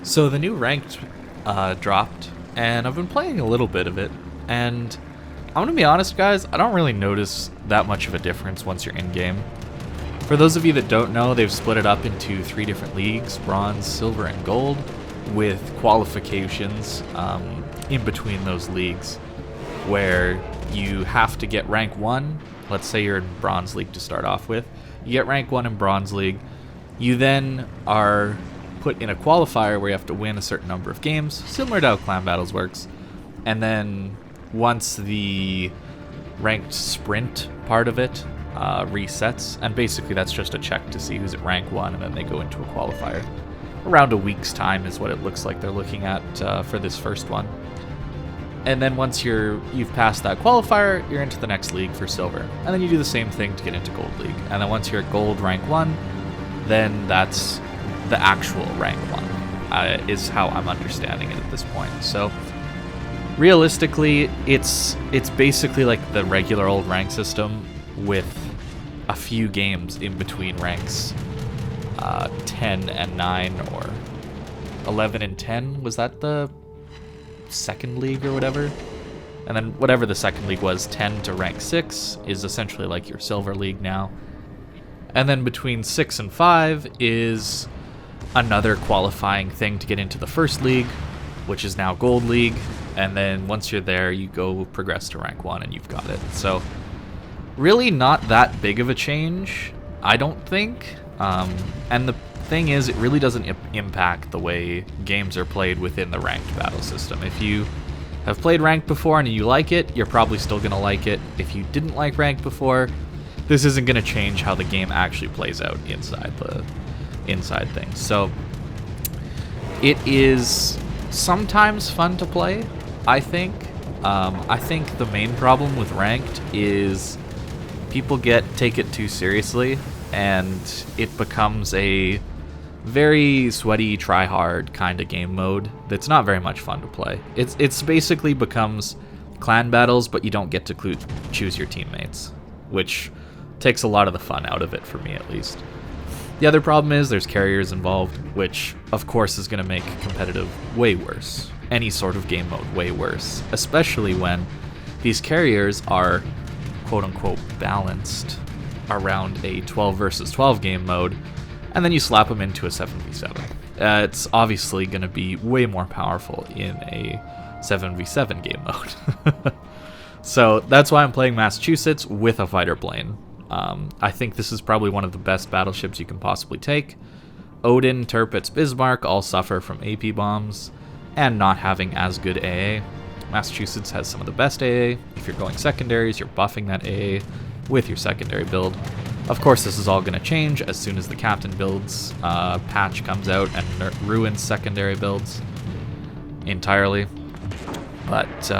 So the new ranked dropped, and I've been playing a little bit of it, and I'm gonna be honest, guys, I don't really notice that much of a difference once you're in game. For those of you that don't know, they've split it up into 3 different leagues: bronze, silver, and gold, with qualifications in between those leagues, where you have to get rank 1. Let's say you're in bronze league to start off with. You get rank 1 in bronze league. You then are put in a qualifier where you have to win a certain number of games, similar to how clan battles works. And then once the ranked sprint part of it resets, and basically that's just a check to see who's at rank 1, and then they go into a qualifier. Around a week's time is what it looks like they're looking at for this first one. And then once you've passed that qualifier, you're into the next league for silver. And then you do the same thing to get into gold league. And then once you're at gold rank 1, then that's the actual rank 1, is how I'm understanding it at this point. So realistically, it's basically like the regular old rank system with a few games in between ranks 10 and 9, or 11 and 10. Was that the second league or whatever? And then whatever the second league was, 10 to rank 6 is essentially like your silver league now. And then between 6 and 5 is another qualifying thing to get into the first league, which is now gold league. And then once you're there, you go progress to rank 1 and you've got it. So really not that big of a change, I don't think. And the thing is, it really doesn't impact the way games are played within the ranked battle system. If you have played ranked before and you like it, you're probably still going to like it. If you didn't like ranked before, this isn't going to change how the game actually plays out inside things. So it is sometimes fun to play, I think. I think the main problem with ranked is people take it too seriously, and it becomes a very sweaty, try-hard kind of game mode that's not very much fun to play. It's basically becomes clan battles, but you don't get to choose your teammates, which takes a lot of the fun out of it, for me at least. The other problem is there's carriers involved, which of course is going to make competitive way worse. Any sort of game mode way worse, especially when these carriers are quote-unquote balanced around a 12 versus 12 game mode, and then you slap them into a 7v7. It's obviously going to be way more powerful in a 7v7 game mode. So that's why I'm playing Massachusetts with a fighter plane. I think this is probably one of the best battleships you can possibly take. Odin, Tirpitz, Bismarck all suffer from AP bombs and not having as good AA. Massachusetts has some of the best AA. If you're going secondaries, you're buffing that AA with your secondary build. Of course, this is all going to change as soon as the captain builds patch comes out and ruins secondary builds entirely. But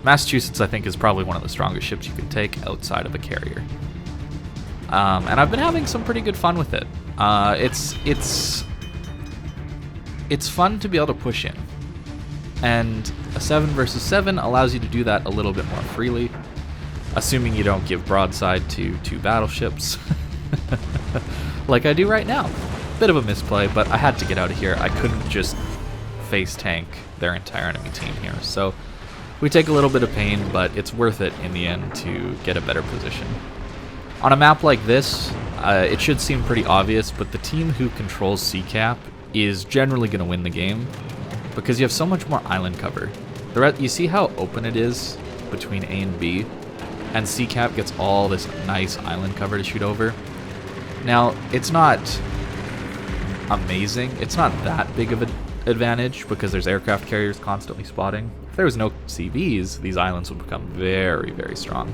Massachusetts, I think, is probably one of the strongest ships you can take outside of a carrier. And I've been having some pretty good fun with it. It's fun to be able to push in. And a 7 versus 7 allows you to do that a little bit more freely, assuming you don't give broadside to 2 battleships, like I do right now. Bit of a misplay, but I had to get out of here. I couldn't just face tank their entire enemy team here. So we take a little bit of pain, but it's worth it in the end to get a better position. On a map like this, it should seem pretty obvious, but the team who controls CCAP is generally going to win the game, because you have so much more island cover. You see how open it is between A and B, and CCAP gets all this nice island cover to shoot over. Now, it's not amazing. It's not that big of an advantage, because there's aircraft carriers constantly spotting. If there was no CVs, these islands would become very, very strong,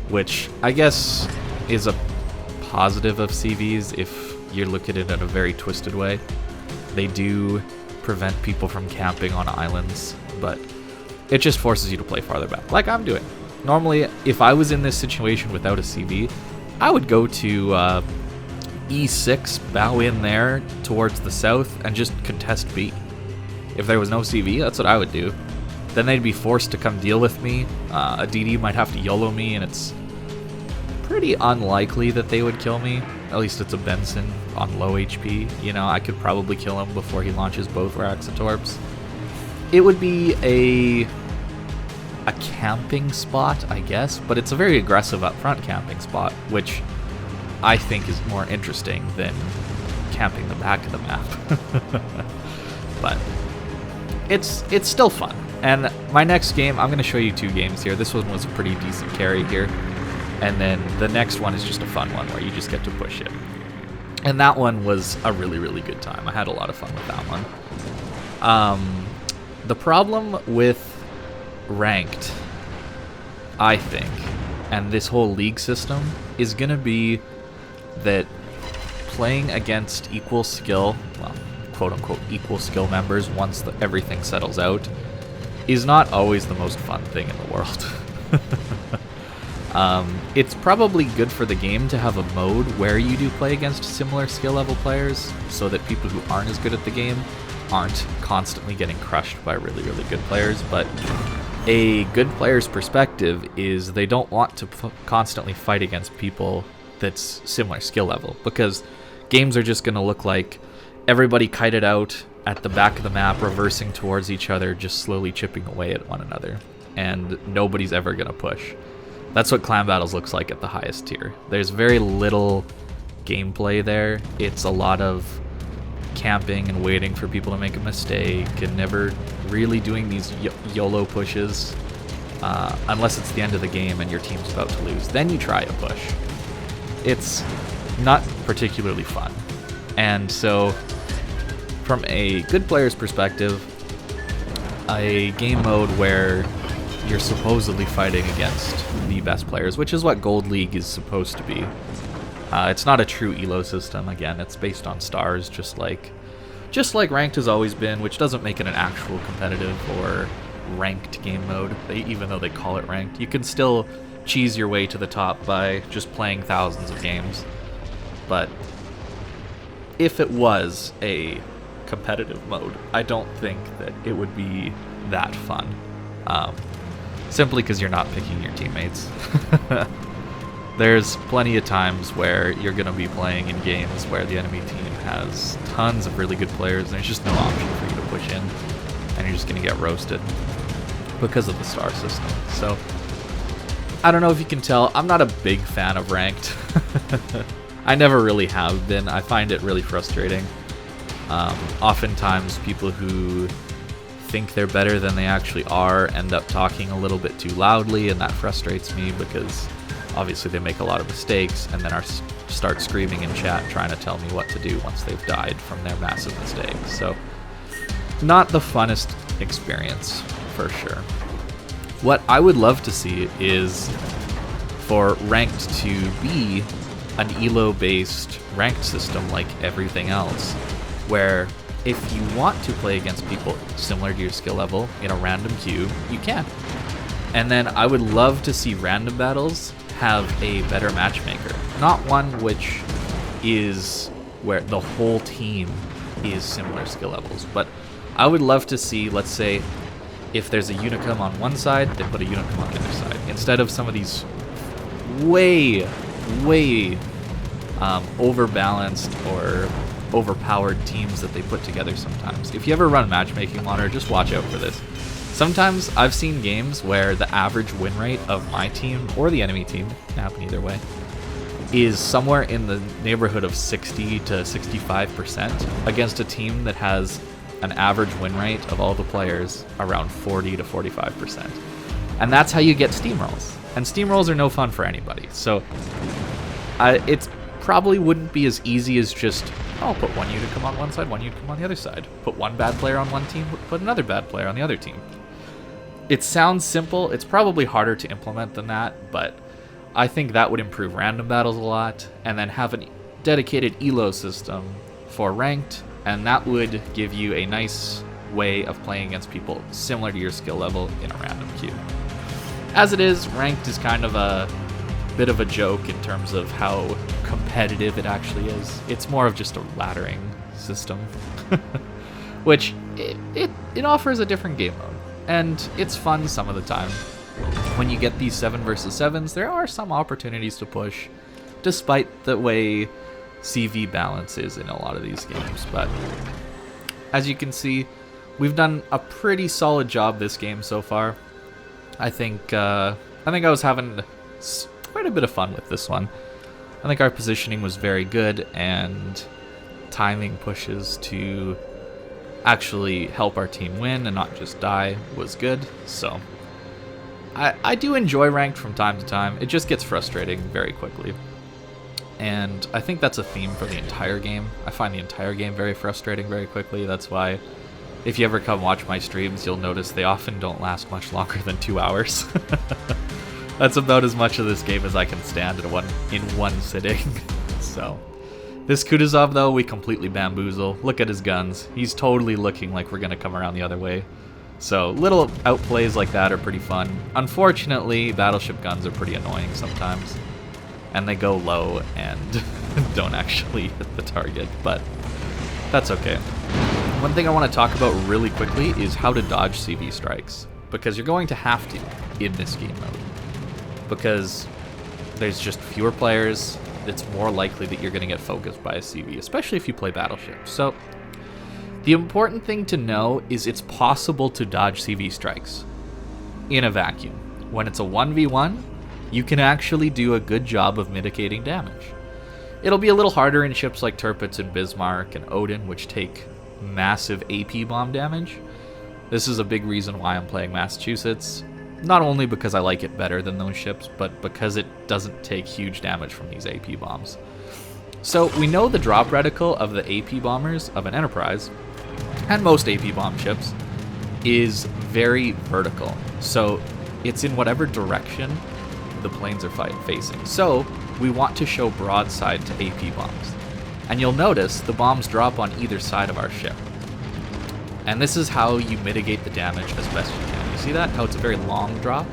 which I guess is a positive of CVs if you look at it in a very twisted way. They do prevent people from camping on islands, but it just forces you to play farther back, like I'm doing. Normally, if I was in this situation without a CV, I would go to E6, bow in there towards the south, and just contest B. If there was no CV, that's what I would do. Then they'd be forced to come deal with me. A DD might have to YOLO me, and it's pretty unlikely that they would kill me. At least it's a Benson on low HP. You know, I could probably kill him before he launches both Raxatorps. It would be a camping spot, I guess, but it's a very aggressive upfront camping spot, which I think is more interesting than camping the back of the map. But it's still fun. And my next game, I'm going to show you 2 games here. This one was a pretty decent carry here. And then the next one is just a fun one where you just get to push it. And that one was a really, really good time. I had a lot of fun with that one. The problem with ranked, I think, and this whole league system is going to be that playing against equal skill, well, quote-unquote equal skill members once everything settles out is not always the most fun thing in the world. It's probably good for the game to have a mode where you do play against similar skill level players so that people who aren't as good at the game aren't constantly getting crushed by really, really good players. But a good player's perspective is they don't want to constantly fight against people that's similar skill level, because games are just going to look like everybody kited out at the back of the map, reversing towards each other, just slowly chipping away at one another, and nobody's ever going to push. That's what clan battles looks like at the highest tier. There's very little gameplay there. It's a lot of camping and waiting for people to make a mistake and never really doing these YOLO pushes unless it's the end of the game and your team's about to lose. Then you try a push. It's not particularly fun. And so from a good player's perspective, a game mode where you're supposedly fighting against the best players, which is what Gold League is supposed to be. It's not a true elo system. Again, it's based on stars, just like ranked has always been, which doesn't make it an actual competitive or ranked game mode. Even though they call it ranked, you can still cheese your way to the top by just playing thousands of games. But if it was a competitive mode, I don't think that it would be that fun. Simply because you're not picking your teammates. There's plenty of times where you're going to be playing in games where the enemy team has tons of really good players and there's just no option for you to push in, and you're just going to get roasted because of the star system. So I don't know if you can tell, I'm not a big fan of ranked. I never really have been. I find it really frustrating. Oftentimes people who think they're better than they actually are end up talking a little bit too loudly, and that frustrates me because obviously they make a lot of mistakes and then start screaming in chat trying to tell me what to do once they've died from their massive mistakes. So not the funnest experience for sure. What I would love to see is for ranked to be an elo based ranked system like everything else, where if you want to play against people similar to your skill level in a random queue, you can. And then I would love to see random battles have a better matchmaker. Not one which is where the whole team is similar skill levels, but I would love to see, let's say, if there's a Unicum on one side, they put a Unicum on the other side. Instead of some of these way overbalanced or overpowered teams that they put together sometimes. If you ever run Matchmaking Monitor, just watch out for this. Sometimes I've seen games where the average win rate of my team or the enemy team, can happen either way, is somewhere in the neighborhood of 60 to 65% against a team that has an average win rate of all the players around 40 to 45%. And that's how you get steamrolls. And steamrolls are no fun for anybody. So it probably wouldn't be as easy as just, oh, put one Unicum on one side, one Unicum on the other side. Put one bad player on one team, put another bad player on the other team. It sounds simple. It's probably harder to implement than that, but I think that would improve random battles a lot, and then have a dedicated elo system for ranked, and that would give you a nice way of playing against people similar to your skill level in a random queue. As it is, ranked is kind of a bit of a joke in terms of how competitive it actually is. It's more of just a laddering system, which it offers a different game mode, and it's fun some of the time. when you get these 7 versus 7s, there are some opportunities to push, despite the way CV balance is in a lot of these games. But as you can see, we've done a pretty solid job this game so far. I think I was having quite a bit of fun with this one. I think our positioning was very good, and timing pushes to actually help our team win and not just die was good. So I do enjoy ranked from time to time. It just gets frustrating very quickly. And I think that's a theme for the entire game. I find the entire game very frustrating very quickly. That's why if you ever come watch my streams, you'll notice they often don't last much longer than 2 hours. That's about as much of this game as I can stand in one sitting. So this Kutuzov, though, we completely bamboozle. Look at his guns. He's totally looking like we're going to come around the other way. So little outplays like that are pretty fun. Unfortunately, battleship guns are pretty annoying sometimes. And they go low and don't actually hit the target, but that's okay. One thing I want to talk about really quickly is how to dodge CV strikes, because you're going to have to in this game mode. Because there's just fewer players, it's more likely that you're going to get focused by a CV, especially if you play Battleship. So the important thing to know is it's possible to dodge CV strikes in a vacuum. When it's a 1v1, you can actually do a good job of mitigating damage. It'll be a little harder in ships like Tirpitz and Bismarck and Odin, which take massive AP bomb damage. This is a big reason why I'm playing Massachusetts. Not only because I like it better than those ships, but because it doesn't take huge damage from these AP bombs. So we know the drop reticle of the AP bombers of an Enterprise, and most AP bomb ships, is very vertical. So it's in whatever direction the planes are facing. So we want to show broadside to AP bombs. And you'll notice the bombs drop on either side of our ship. And this is how you mitigate the damage as best you can. You see that? How it's a very long drop?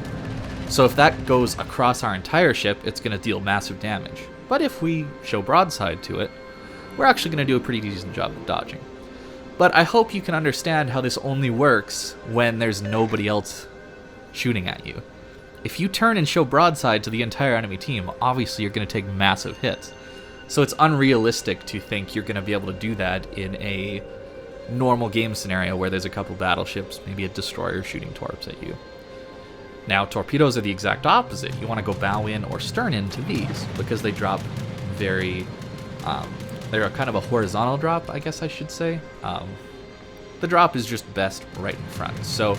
So if that goes across our entire ship, it's going to deal massive damage. But if we show broadside to it, we're actually going to do a pretty decent job of dodging. But I hope you can understand how this only works when there's nobody else shooting at you. If you turn and show broadside to the entire enemy team, obviously you're going to take massive hits. So it's unrealistic to think you're going to be able to do that in a normal game scenario where there's a couple battleships, maybe a destroyer shooting torps at you. Now, torpedoes are the exact opposite. You want to go bow in or stern into these because they drop very... they're kind of a horizontal drop, I guess I should say. The drop is just best right in front. So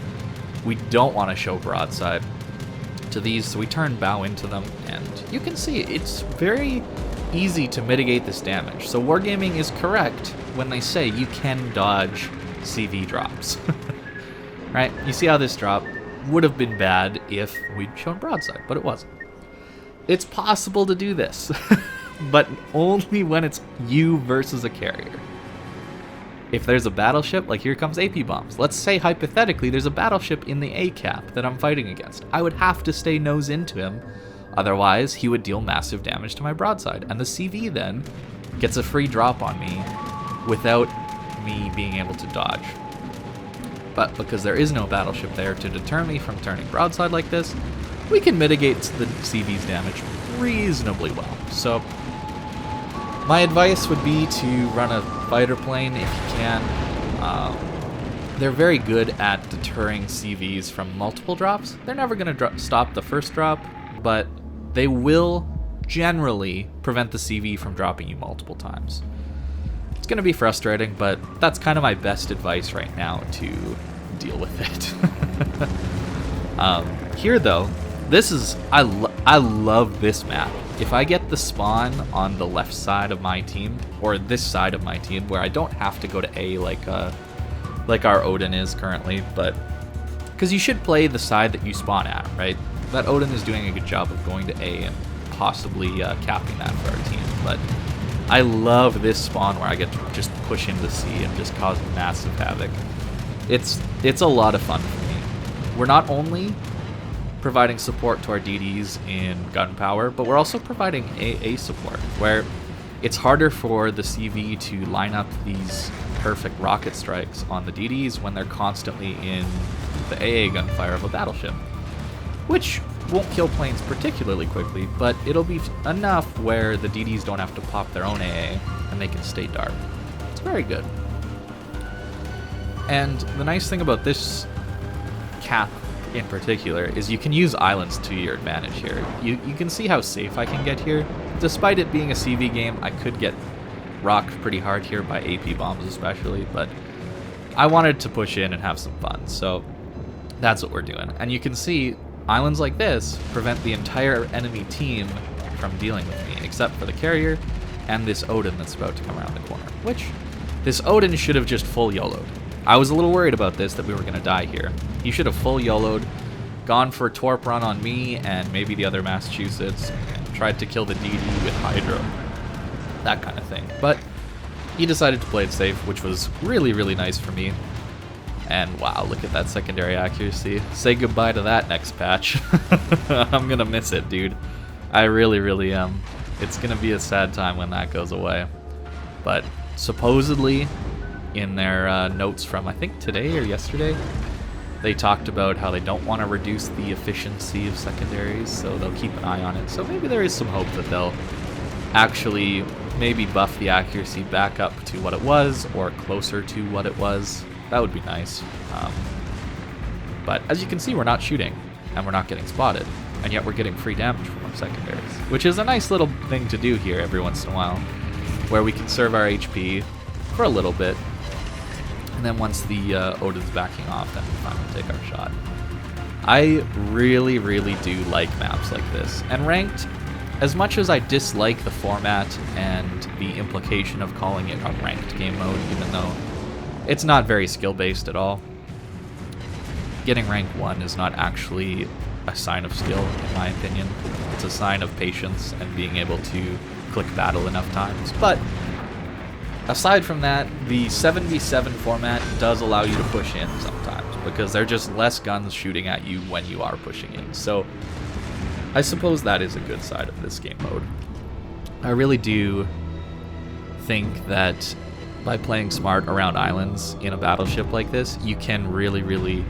we don't want to show broadside to these, so we turn bow into them, and you can see it's very easy to mitigate this damage. So Wargaming is correct when they say you can dodge CV drops. Right? You see how this drop would have been bad if we'd shown broadside, but it wasn't. It's possible to do this, but only when it's you versus a carrier. If there's a battleship, like here comes AP bombs. Let's say hypothetically there's a battleship in the A cap that I'm fighting against. I would have to stay nose into him, otherwise he would deal massive damage to my broadside. And the CV then gets a free drop on me without me being able to dodge. But because there is no battleship there to deter me from turning broadside like this, we can mitigate the CV's damage reasonably well. So my advice would be to run a fighter plane if you can. They're very good at deterring CVs from multiple drops. They're never going to stop the first drop, but they will generally prevent the CV from dropping you multiple times. It's going to be frustrating, but that's kind of my best advice right now to deal with it. Here, though, this is... I love this map. If I get the spawn on the left side of my team, or this side of my team, where I don't have to go to A like our Odin is currently, but... Because you should play the side that you spawn at, right? That Odin is doing a good job of going to A and possibly capping that for our team, but I love this spawn where I get to just push into C and just cause massive havoc. It's a lot of fun for me. We're not only providing support to our DDs in gunpowder, but we're also providing AA support, where it's harder for the CV to line up these perfect rocket strikes on the DDs when they're constantly in the AA gunfire of a battleship. Which won't kill planes particularly quickly, but it'll be enough where the DDs don't have to pop their own AA, and they can stay dark. It's very good. And the nice thing about this cap in particular is you can use islands to your advantage here. You can see how safe I can get here. Despite it being a CV game, I could get rocked pretty hard here by AP bombs especially, but I wanted to push in and have some fun, so that's what we're doing. And you can see islands like this prevent the entire enemy team from dealing with me, except for the carrier and this Odin that's about to come around the corner, which this Odin should have just full YOLO'd. I was a little worried about this, that we were going to die here. He should have full YOLO'd, gone for a Torp run on me and maybe the other Massachusetts, and tried to kill the DD with Hydro. That kind of thing. But he decided to play it safe, which was really, really nice for me. And wow, look at that secondary accuracy. Say goodbye to that next patch. I'm going to miss it, dude. I really, really am. It's going to be a sad time when that goes away. But supposedly, in their notes from, I think, today or yesterday, they talked about how they don't want to reduce the efficiency of secondaries, so they'll keep an eye on it. So maybe there is some hope that they'll actually maybe buff the accuracy back up to what it was, or closer to what it was. That would be nice. But as you can see, we're not shooting, and we're not getting spotted, and yet we're getting free damage from our secondaries, which is a nice little thing to do here every once in a while, where we conserve our HP for a little bit, and then once the Odin's backing off, then we finally take our shot. I really, really do like maps like this. And ranked, as much as I dislike the format and the implication of calling it a ranked game mode, even though it's not very skill-based at all, getting rank 1 is not actually a sign of skill, in my opinion. It's a sign of patience and being able to click battle enough times. But aside from that, the 7v7 format does allow you to push in sometimes, because there are just less guns shooting at you when you are pushing in. So I suppose that is a good side of this game mode. I really do think that by playing smart around islands in a battleship like this, you can really, really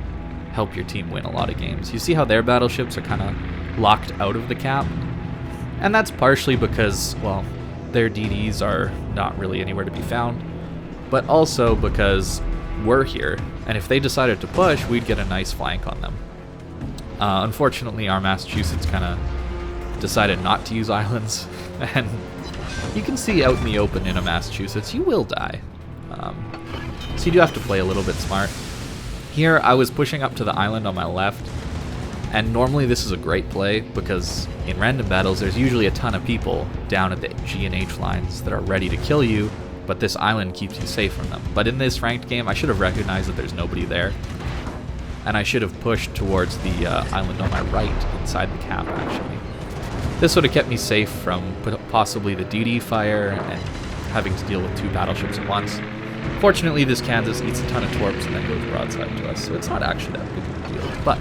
help your team win a lot of games. You see how their battleships are kind of locked out of the cap? And that's partially because, well, their DDs are not really anywhere to be found, but also because we're here, and if they decided to push, we'd get a nice flank on them. Unfortunately, our Massachusetts kind of decided not to use islands, and you can see out in the open in a Massachusetts, you will die. So you do have to play a little bit smart. Here, I was pushing up to the island on my left, and normally this is a great play because in random battles there's usually a ton of people down at the G and H lines that are ready to kill you, but this island keeps you safe from them. But in this ranked game, I should have recognized that there's nobody there, and I should have pushed towards the island on my right inside the cap, actually. This would have kept me safe from possibly the DD fire and having to deal with 2 battleships at once. Fortunately, this Kansas eats a ton of torps and then goes broadside to us, so it's not actually that big of a deal. But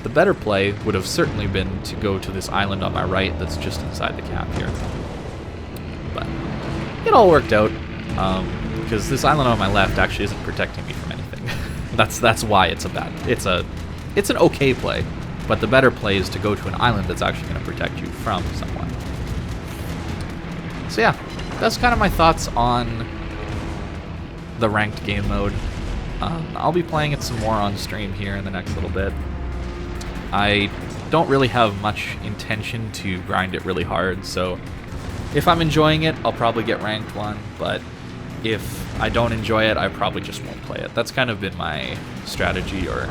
the better play would have certainly been to go to this island on my right that's just inside the cap here. But it all worked out, because this island on my left actually isn't protecting me from anything. That's why it's it's an okay play, but the better play is to go to an island that's actually going to protect you from someone. So yeah, that's kind of my thoughts on the ranked game mode. I'll be playing it some more on stream here in the next little bit. I don't really have much intention to grind it really hard, so if I'm enjoying it, I'll probably get ranked 1, but if I don't enjoy it, I probably just won't play it. That's kind of been my strategy, or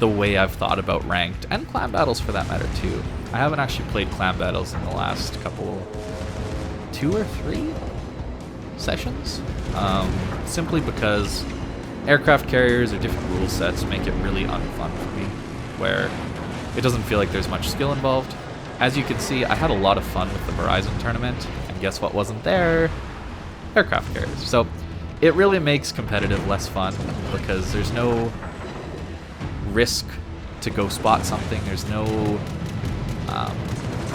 the way I've thought about ranked, and clan battles for that matter too. I haven't actually played clan battles in the last couple, 2 or 3 sessions, simply because aircraft carriers or different rule sets make it really unfun for me, where it doesn't feel like there's much skill involved. As you can see, I had a lot of fun with the Verizon tournament, and guess what wasn't there? Aircraft carriers. So it really makes competitive less fun, because there's no risk to go spot something, there's no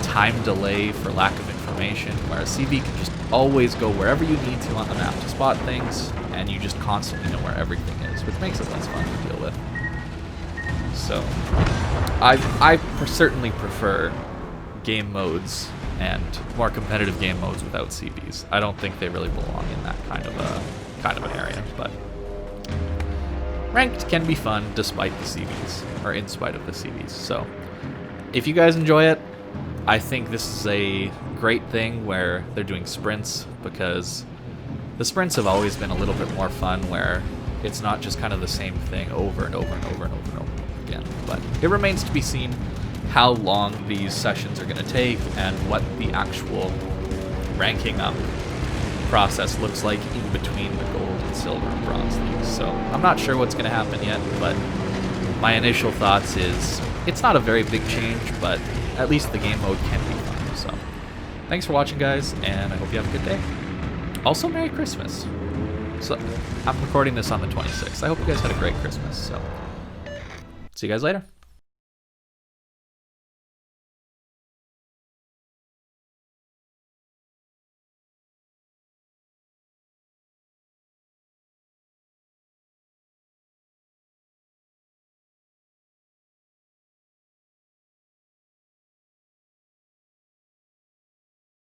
time delay for lack of information, whereas CV can just always go wherever you need to on the map to spot things, and you just constantly know where everything is, which makes it less fun to deal with. So certainly prefer game modes and more competitive game modes without CVs. I don't think they really belong in that kind of an area, but ranked can be fun despite the CVs, or in spite of the CVs. So if you guys enjoy it, I think this is a great thing where they're doing sprints, because the sprints have always been a little bit more fun, where it's not just kind of the same thing over and over and over and over and over again. But it remains to be seen how long these sessions are going to take and what the actual ranking up process looks like in between the gold and silver and bronze leagues. So I'm not sure what's going to happen yet, but my initial thoughts is it's not a very big change, but at least the game mode can be fun. So thanks for watching, guys, and I hope you have a good day. Also, Merry Christmas. So I'm recording this on the 26th. I hope you guys had a great Christmas. So see you guys later.